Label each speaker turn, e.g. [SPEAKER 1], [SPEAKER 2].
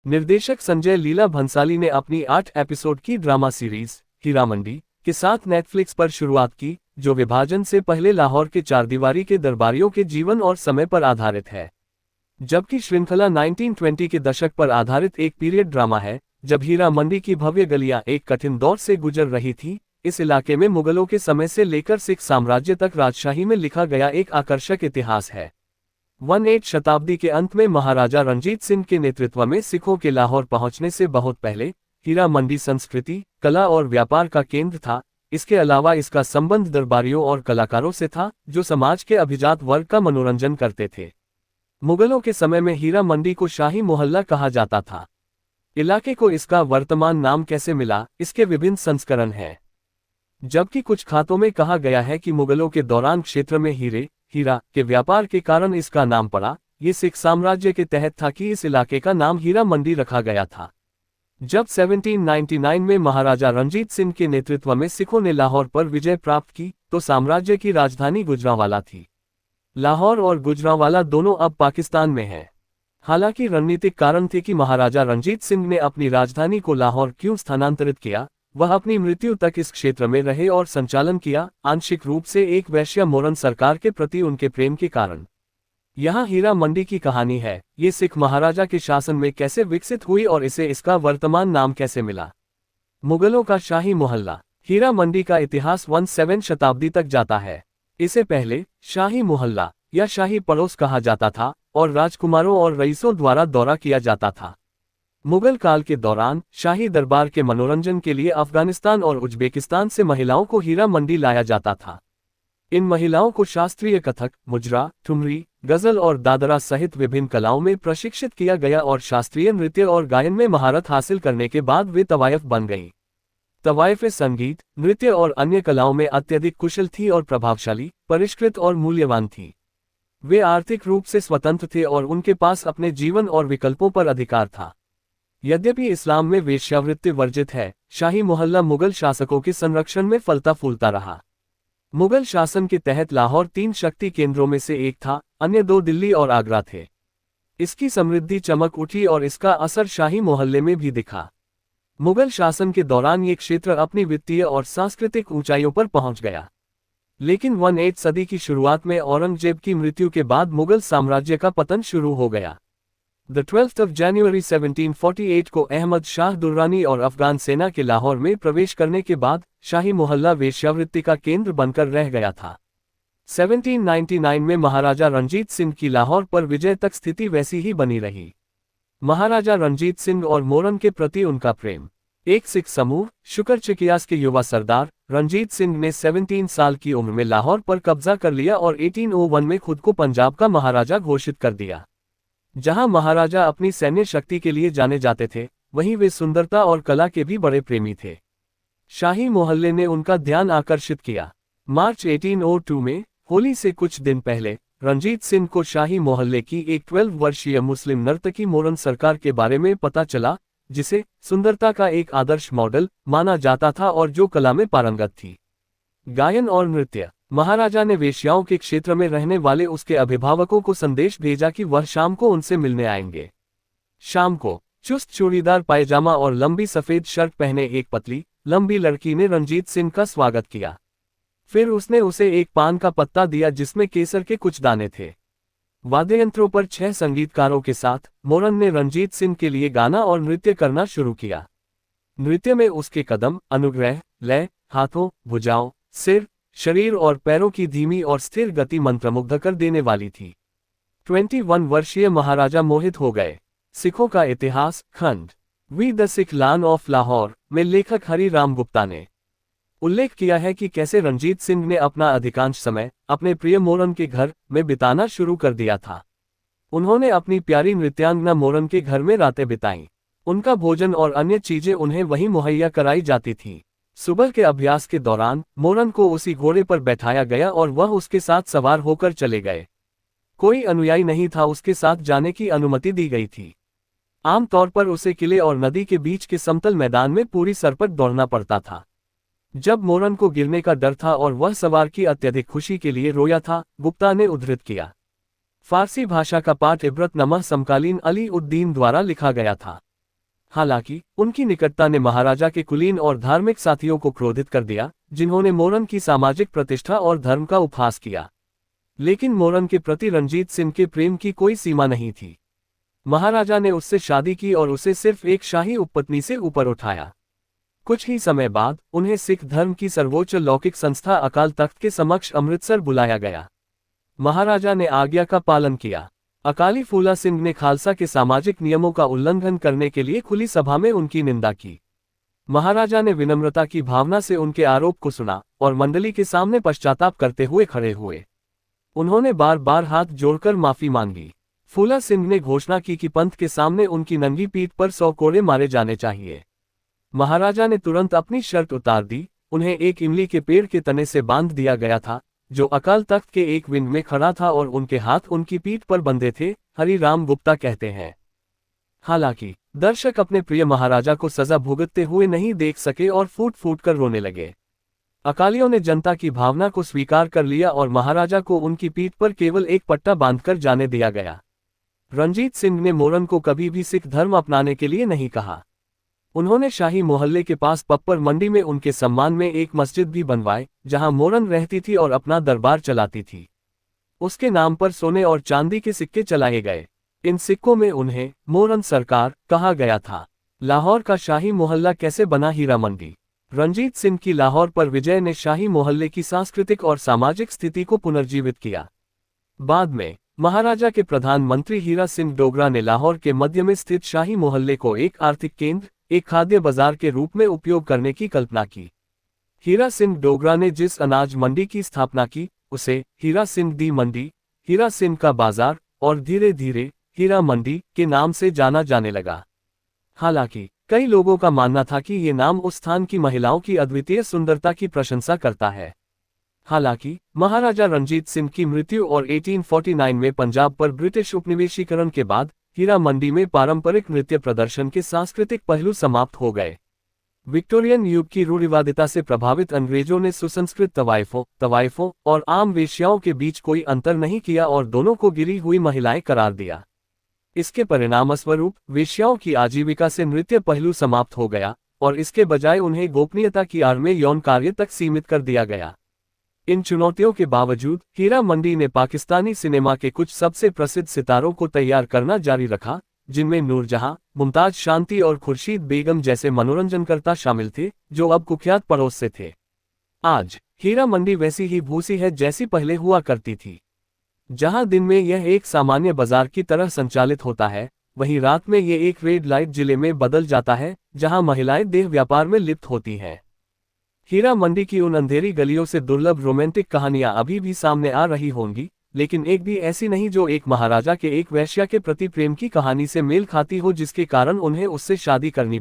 [SPEAKER 1] निर्देशक संजय लीला भंसाली ने अपनी 8 एपिसोड की ड्रामा सीरीज हीरामंडी के साथ नेटफ्लिक्स पर शुरुआत की, जो विभाजन से पहले लाहौर के चारदीवारी के दरबारियों के जीवन और समय पर आधारित है। जबकि श्रृंखला 1920 के दशक पर आधारित एक पीरियड ड्रामा है, जब हीरा मंडी की भव्य गलियां एक कठिन दौर से गुजर रही थी। इस इलाके में मुगलों के समय से लेकर सिख साम्राज्य तक राजशाही में लिखा गया एक आकर्षक इतिहास है। 18 शताब्दी के अंत में महाराजा रणजीत सिंह के नेतृत्व में सिखों के लाहौर पहुंचने से बहुत पहले हीरा मंडी संस्कृति, कला और व्यापार का केंद्र था। इसके अलावा इसका संबंध दरबारियों और कलाकारों से था, जो समाज के अभिजात वर्ग का मनोरंजन करते थे। मुगलों के समय में हीरा मंडी को शाही मोहल्ला कहा जाता था। इलाके को इसका वर्तमान नाम कैसे मिला, इसके विभिन्न संस्करण हैं। जबकि कुछ खातों में कहा गया है कि मुगलों के दौरान क्षेत्र में हीरा के व्यापार के कारण इसका नाम पड़ा। ये सिख साम्राज्य के तहत था कि इस इलाके का नाम हीरा मंडी रखा गया था। जब 1799 में महाराजा रणजीत सिंह के नेतृत्व में सिखों ने लाहौर पर विजय प्राप्त की, तो साम्राज्य की राजधानी गुजरांवाला थी। लाहौर और गुजरांवाला दोनों अब पाकिस्तान में हैं। हालांकि रणनीतिक कारण थे कि महाराजा रणजीत सिंह ने अपनी राजधानी को लाहौर क्यों स्थानांतरित किया। वह अपनी मृत्यु तक इस क्षेत्र में रहे और संचालन किया, आंशिक रूप से एक वैश्य मोरन सरकार के प्रति उनके प्रेम के कारण। यहाँ हीरा मंडी की कहानी है, ये सिख महाराजा के शासन में कैसे विकसित हुई और इसे इसका वर्तमान नाम कैसे मिला। मुगलों का शाही मोहल्ला। हीरा मंडी का इतिहास 17 शताब्दी तक जाता है। इसे पहले शाही मोहल्ला या शाही पड़ोस कहा जाता था और राजकुमारों और रईसों द्वारा दौरा किया जाता था। मुगल काल के दौरान शाही दरबार के मनोरंजन के लिए अफगानिस्तान और उज्बेकिस्तान से महिलाओं को हीरा मंडी लाया जाता था। इन महिलाओं को शास्त्रीय कथक, मुजरा, ठुमरी, गजल और दादरा सहित विभिन्न कलाओं में प्रशिक्षित किया गया और शास्त्रीय नृत्य और गायन में महारत हासिल करने के बाद वे तवायफ बन गईं। तवायफें संगीत, नृत्य और अन्य कलाओं में अत्यधिक कुशल थी और प्रभावशाली, परिष्कृत और मूल्यवान थी। वे आर्थिक रूप से स्वतंत्र थे और उनके पास अपने जीवन और विकल्पों पर अधिकार था। यद्यपि इस्लाम में वेश्यावृत्ति वर्जित है, शाही मोहल्ला मुगल शासकों के संरक्षण में फलता फूलता रहा। मुगल शासन के तहत लाहौर 3 शक्ति केंद्रों में से एक था, अन्य 2 दिल्ली और आगरा थे। इसकी समृद्धि चमक उठी और इसका असर शाही मोहल्ले में भी दिखा। मुगल शासन के दौरान ये क्षेत्र अपनी वित्तीय और सांस्कृतिक ऊंचाइयों पर पहुंच गया। लेकिन 18 सदी की शुरुआत में औरंगजेब की मृत्यु के बाद मुगल साम्राज्य का पतन शुरू हो गया। 12 जनवरी 1748 को अहमद शाह दुर्रानी और अफगान सेना के लाहौर में प्रवेश करने के बाद शाही मोहल्ला वेश्यावृत्ति का केंद्र बनकर रह गया था। 1799 में महाराजा रणजीत सिंह की लाहौर पर विजय तक स्थिति वैसी ही बनी रही। महाराजा रणजीत सिंह और मोरन के प्रति उनका प्रेम। एक सिख समूह, शुकर चकियास के युवा सरदार रणजीत सिंह ने 17 साल की उम्र में लाहौर पर कब्जा कर लिया और 1801 में खुद को पंजाब का महाराजा घोषित कर दिया। जहां महाराजा अपनी सैन्य शक्ति के लिए जाने जाते थे, वहीं वे सुंदरता और कला के भी बड़े प्रेमी थे। शाही मोहल्ले ने उनका ध्यान आकर्षित किया। मार्च 1802 में, होली से कुछ दिन पहले, रणजीत सिंह को शाही मोहल्ले की एक 12 वर्षीय मुस्लिम नर्तकी मोरन सरकार के बारे में पता चला, जिसे सुंदरता का एक आदर्श मॉडल माना जाता था और जो कला में पारंगत थी। गायन और नृत्य। महाराजा ने वेश्याओं के क्षेत्र में रहने वाले उसके अभिभावकों को संदेश भेजा कि वह शाम को उनसे मिलने आएंगे। शाम को चुस्त चूड़ीदार पायजामा और लंबी सफेद शर्ट पहने एक पतली, लंबी लड़की ने रणजीत सिंह का स्वागत किया। फिर उसने उसे एक पान का पत्ता दिया जिसमें केसर के कुछ दाने थे। वाद्ययंत्रों पर 6 संगीतकारों के साथ मोरन ने रणजीत सिंह के लिए गाना और नृत्य करना शुरू किया। नृत्य में उसके कदम, अनुग्रह, लय, हाथों, भुजाओं, सिर, शरीर और पैरों की धीमी और स्थिर गति मंत्रमुग्ध कर देने वाली थी। 21 वर्षीय महाराजा मोहित हो गए। सिखों का इतिहास खंड V the Sikh land of Lahore में लेखक हरि राम गुप्ता ने उल्लेख किया है कि कैसे रणजीत सिंह ने अपना अधिकांश समय अपने प्रिय मोरन के घर में बिताना शुरू कर दिया था। उन्होंने अपनी प्यारी नृत्यांगना मोरन के घर में रातें बिताईं। उनका भोजन और अन्य चीजें उन्हें वहीं मुहैया कराई जाती थीं। सुबह के अभ्यास के दौरान मोरन को उसी घोड़े पर बैठाया गया और वह उसके साथ सवार होकर चले गए। कोई अनुयायी नहीं था, उसके साथ जाने की अनुमति दी गई थी। आमतौर पर उसे किले और नदी के बीच के समतल मैदान में पूरी सरपट दौड़ना पड़ता था। जब मोरन को गिरने का डर था और वह सवार की अत्यधिक खुशी के लिए रोया था, गुप्ता ने उद्धृत किया। फारसी भाषा का पाठ इब्रतनामा समकालीन अली उद्दीन द्वारा लिखा गया था। हालांकि उनकी निकटता ने महाराजा के कुलीन और धार्मिक साथियों को क्रोधित कर दिया, जिन्होंने मोरन की सामाजिक प्रतिष्ठा और धर्म का उपहास किया। लेकिन मोरन के प्रति रंजीत सिंह के प्रेम की कोई सीमा नहीं थी। महाराजा ने उससे शादी की और उसे सिर्फ एक शाही उपपत्नी से ऊपर उठाया। कुछ ही समय बाद उन्हें सिख धर्म की सर्वोच्च लौकिक संस्था अकाल तख्त के समक्ष अमृतसर बुलाया गया। महाराजा ने आज्ञा का पालन किया। अकाली फूला सिंह ने खालसा के सामाजिक नियमों का उल्लंघन करने के लिए खुली सभा में उनकी निंदा की। महाराजा ने विनम्रता की भावना से उनके आरोप को सुना और मंडली के सामने पश्चाताप करते हुए खड़े हुए। उन्होंने बार बार हाथ जोड़कर माफी मांगी। फूला सिंह ने घोषणा की कि पंथ के सामने उनकी नंगी पीठ पर 100 कोड़े मारे जाने चाहिए। महाराजा ने तुरंत अपनी शर्त उतार दी। उन्हें एक इमली के पेड़ के तने से बांध दिया गया था, जो अकाल तख्त के एक विंग में खड़ा था, और उनके हाथ उनकी पीठ पर बंधे थे। हरि राम गुप्ता कहते हैं, हालांकि दर्शक अपने प्रिय महाराजा को सजा भुगतते हुए नहीं देख सके और फूट फूट कर रोने लगे। अकालियों ने जनता की भावना को स्वीकार कर लिया और महाराजा को उनकी पीठ पर केवल एक पट्टा बांधकर जाने दिया गया। रंजीत सिंह ने मोरन को कभी भी सिख धर्म अपनाने के लिए नहीं कहा। उन्होंने शाही मोहल्ले के पास पप्पर मंडी में उनके सम्मान में एक मस्जिद भी बनवाई, जहां मोरन रहती थी और अपना दरबार चलाती थी। उसके नाम पर सोने और चांदी के सिक्के चलाए गए। इन सिक्कों में उन्हें मोरन सरकार कहा गया था। लाहौर का शाही मोहल्ला कैसे बना? हीरा मंडी। रंजीत सिंह की लाहौर पर विजय ने शाही मोहल्ले की सांस्कृतिक और सामाजिक स्थिति को पुनर्जीवित किया। बाद में महाराजा के प्रधानमंत्री हीरा सिंह डोगरा ने लाहौर के मध्य में स्थित शाही मोहल्ले को एक आर्थिक केंद्र, एक खाद्य बाजार के रूप में उपयोग करने की कल्पना की। हीरा सिंह डोगरा ने जिस अनाज मंडी की स्थापना की, उसे हीरा सिंह दी मंडी, हीरा सिंह का बाजार और धीरे धीरे हीरा मंडी के नाम से जाना जाने लगा। हालांकि कई लोगों का मानना था कि ये नाम उस स्थान की महिलाओं की अद्वितीय सुंदरता की प्रशंसा करता है। हालांकि महाराजा रंजीत सिंह की मृत्यु और 1849 में पंजाब पर ब्रिटिश उपनिवेशीकरण के बाद हीरा मंडी में पारंपरिक नृत्य प्रदर्शन के सांस्कृतिक पहलू समाप्त हो गए। विक्टोरियन युग की रूढ़िवादिता से प्रभावित अंग्रेजों ने सुसंस्कृत तवाइफों और आम वेश्याओं के बीच कोई अंतर नहीं किया और दोनों को गिरी हुई महिलाएं करार दिया। इसके परिणामस्वरूप वेश्याओं की आजीविका से नृत्य पहलू समाप्त हो गया और इसके बजाय उन्हें गोपनीयता की आड़ में यौन कार्य तक सीमित कर दिया गया। इन चुनौतियों के बावजूद हीरा मंडी ने पाकिस्तानी सिनेमा के कुछ सबसे प्रसिद्ध सितारों को तैयार करना जारी रखा, जिनमें नूरजहां, मुमताज शांति और खुर्शीद बेगम जैसे मनोरंजनकर्ता शामिल थे, जो अब कुख्यात पड़ोस से थे। आज हीरा मंडी वैसी ही भूसी है जैसी पहले हुआ करती थी। जहां दिन में यह एक सामान्य बाजार की तरह संचालित होता है, वहीं रात में ये एक रेड लाइट जिले में बदल जाता है, जहां महिलाएं देह व्यापार में लिप्त होती हैं। हीरा मंडी की उन अंधेरी गलियों से दुर्लभ रोमांटिक कहानियां अभी भी सामने आ रही होंगी, लेकिन एक भी ऐसी नहीं जो एक महाराजा के एक वेश्या के प्रति प्रेम की कहानी से मेल खाती हो, जिसके कारण उन्हें उससे शादी करनी